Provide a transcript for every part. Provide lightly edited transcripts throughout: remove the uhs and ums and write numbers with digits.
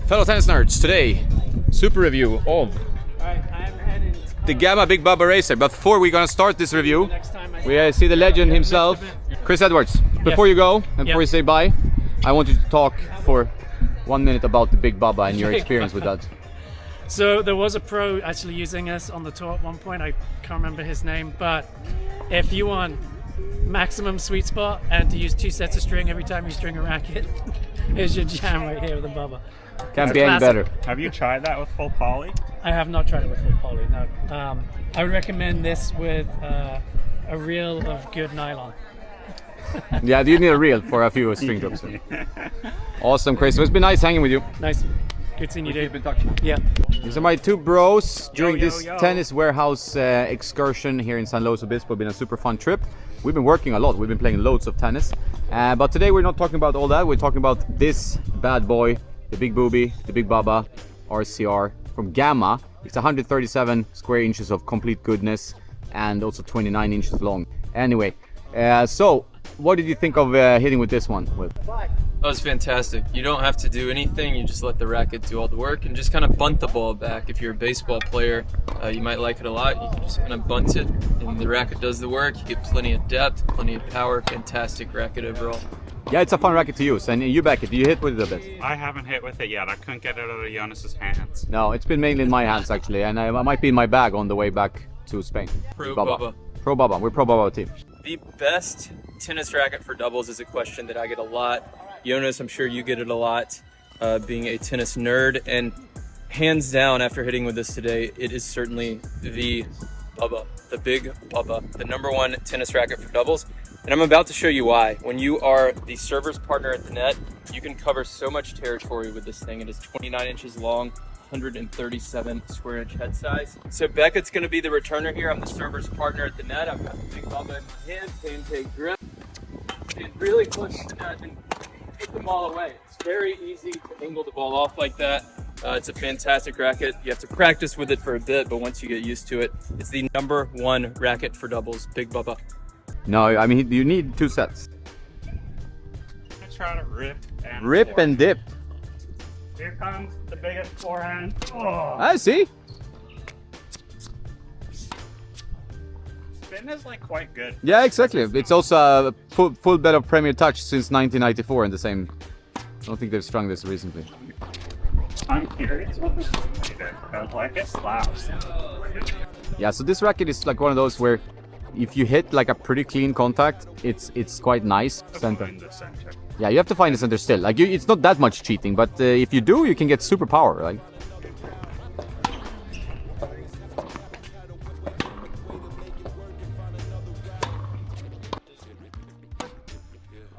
Fellow tennis nerds, today, super review of the Gamma Big Bubba Racer. But before we're gonna start this review, we see the legend himself, Chris Edwards. Before you go, and before you say bye, I want you to talk for 1 minute about the Big Bubba and your experience with that. So there was a pro actually using this on the tour at one point. I can't remember his name, but if you want maximum sweet spot and to use 2 sets of string every time you string a racket, here's your jam right here with the Bubba. Can't be any better. Have you tried that with full poly? I have not tried it with full poly, no. I would recommend this with a reel of good nylon. Yeah, you need a reel for a few string drops. Awesome, Chris. It's been nice hanging with you. Nice. Good seeing you, Dave. Keep in touch. Yeah. These are my two bros during Yo, this yo. tennis warehouse excursion here in San Luis Obispo. It's been a super fun trip. We've been working a lot. We've been playing loads of tennis. But today we're not talking about all that. We're talking about this bad boy, the Big Booby, the Big Bubba RCR from Gamma. It's 137 square inches of complete goodness and also 29 inches long. Anyway, so what did you think of hitting with this one? That was fantastic. You don't have to do anything, you just let the racket do all the work and just kind of bunt the ball back. If you're a baseball player, you might like it a lot. You can just kind of bunt it and the racket does the work. You get plenty of depth, plenty of power, fantastic racket overall. Yeah, it's a fun racket to use. And you back it, you hit with it a bit? I haven't hit with it yet. I couldn't get it out of Jonas's hands. No, it's been mainly in my hands actually, and I might be in my bag on the way back to Spain. Pro Bubba. Pro Bubba, we're Pro Bubba team. The best tennis racket for doubles is a question that I get a lot. Jonas, I'm sure you get it a lot, being a tennis nerd, and hands down after hitting with this today, it is certainly the Bubba, the Big Bubba, the #1 tennis racket for doubles. And I'm about to show you why. When you are the server's partner at the net, you can cover so much territory with this thing. It is 29 inches long, 137 square inch head size. So Beckett's gonna be the returner here. I'm the server's partner at the net. I've got the Big Bubba in my hand, pancake grip, and really push the net and put them all away. It's very easy to angle the ball off like that. It's a fantastic racket. You have to practice with it for a bit, but once you get used to it, it's the #1 racket for doubles, Big Bubba. No, I mean, you need 2 sets. I try to rip and Rip and dip. Here comes the biggest forehand. Oh. I see. Spin is like quite good. Yeah, exactly. It's also a full bed of Premier Touch since 1994 in the same. I don't think they've strung this recently. I'm curious what this is. Because like it slaps. Yeah, so this racket is like one of those where if you hit like a pretty clean contact, it's quite nice. Center. In the center. Yeah, you have to find the center still. Like it's not that much cheating, but if you do, you can get super power. Like.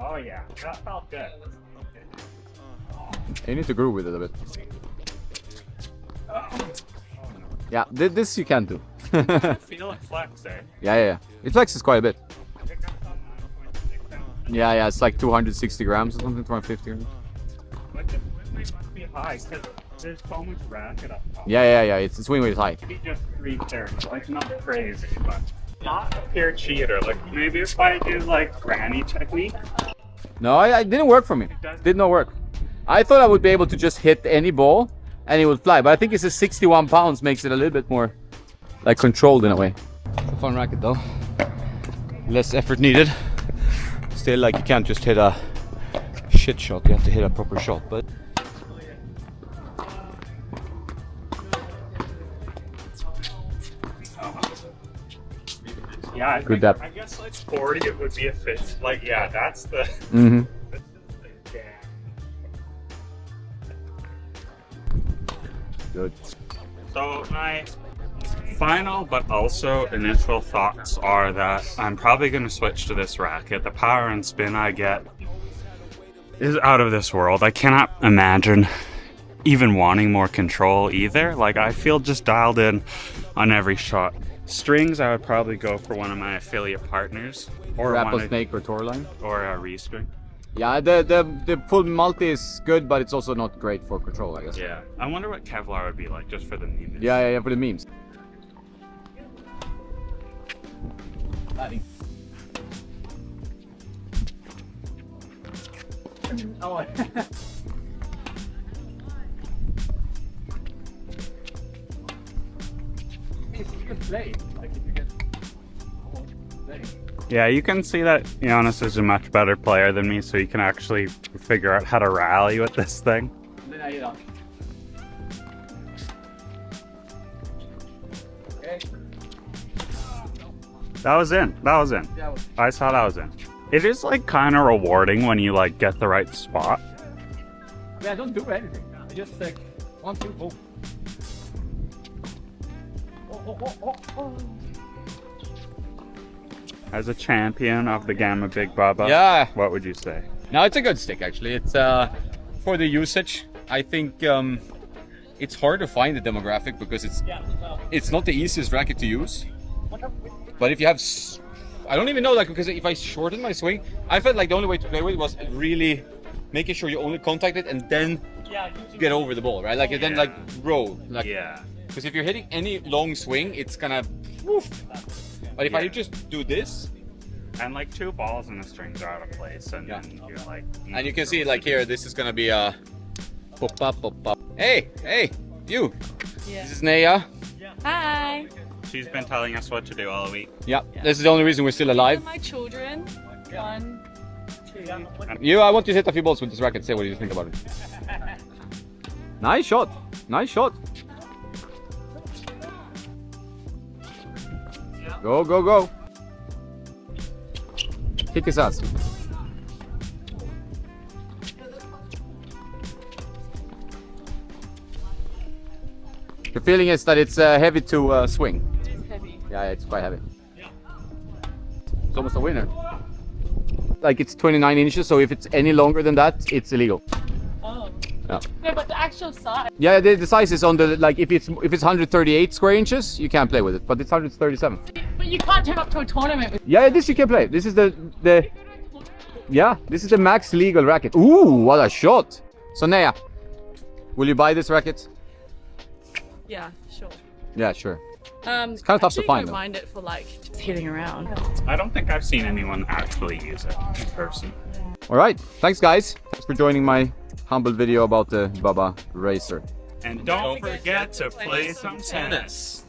Oh yeah, that felt good. You need to groove with it a bit. Yeah, this you can do. I feel it flex, eh? Yeah. It flexes quite a bit. Yeah, it's like 260 grams or something, 250 grams. But the swing weight must be high because there's so much racket up top. Yeah, it's swing weight is high. Maybe just 3 pairs, like not crazy, but not a pure cheater. Like maybe if I do like granny technique. No, it didn't work for me. Did not work. I thought I would be able to just hit any ball and it would fly, but I think it's a 61 pounds makes it a little bit more like controlled in a way. It's a fun racket though. Less effort needed. Still, like you can't just hit a shit shot, you have to hit a proper shot, but Yeah, I good think, depth. I guess like 40 it would be a fit. Like yeah, that's the. Mm-hmm. This is the jam. Good. So my final but also initial thoughts are that I'm probably going to switch to this racket. The power and spin I get is out of this world. I cannot imagine even wanting more control either. Like I feel just dialed in on every shot. Strings, I would probably go for one of my affiliate partners, or Rattlesnake or Tourline. or a restring. Yeah, the full multi is good, but it's also not great for control, I guess. Yeah, I wonder what Kevlar would be like just for the memes. Yeah, for the memes. even play. Like if you get play. Yeah, you can see that Jonas is a much better player than me, so you can actually figure out how to rally with this thing. And then I hit up. Okay. That was in. That was in. Yeah. I saw that was in. It is like kind of rewarding when you like get the right spot. Yeah, I don't do anything. I just like 1, 2, boom. As a champion of the Gamma Big Bubba, Yeah. what would you say? No, it's a good stick actually. It's for the usage. I think it's hard to find the demographic because it's not the easiest racket to use. But if you have, I don't even know, like, because if I shorten my swing, I felt like the only way to play with it was really making sure you only contact it and then get over the ball, right? Like, and then like roll. Like, Yeah. because if you're hitting any long swing, it's gonna woof. But if I just do this, And like 2 balls and the strings are out of place, and then you're like. and you can see like here, this is gonna be a pop up, pop up. Hey, you. Yeah. This is Naya. Hi. She's been telling us what to do all week. Yeah, this is the only reason we're still alive. My children. 1, 2. I want you to hit a few balls with this racket. Say what you think about it. Nice shot. Nice shot. Go, go, go. Kick his ass. The feeling is that it's heavy to swing. It's heavy. Yeah, it's quite heavy. It's almost a winner. Like it's 29 inches, so if it's any longer than that, it's illegal. Oh. Yeah. No, but the actual size. Yeah, the size is on the, like if it's 138 square inches, you can't play with it, but it's 137. But you can't turn up to a tournament with. Yeah, this you can play. This is the yeah, this is the max legal racket. Ooh, what a shot! So Naya, will you buy this racket? Yeah, sure. Yeah, sure. It's kinda tough to find, Don't though. mind it for like just hitting around. I don't think I've seen anyone actually use it in person. All right, thanks guys. Thanks for joining my humble video about the Bubba Racer. And don't forget to play some tennis.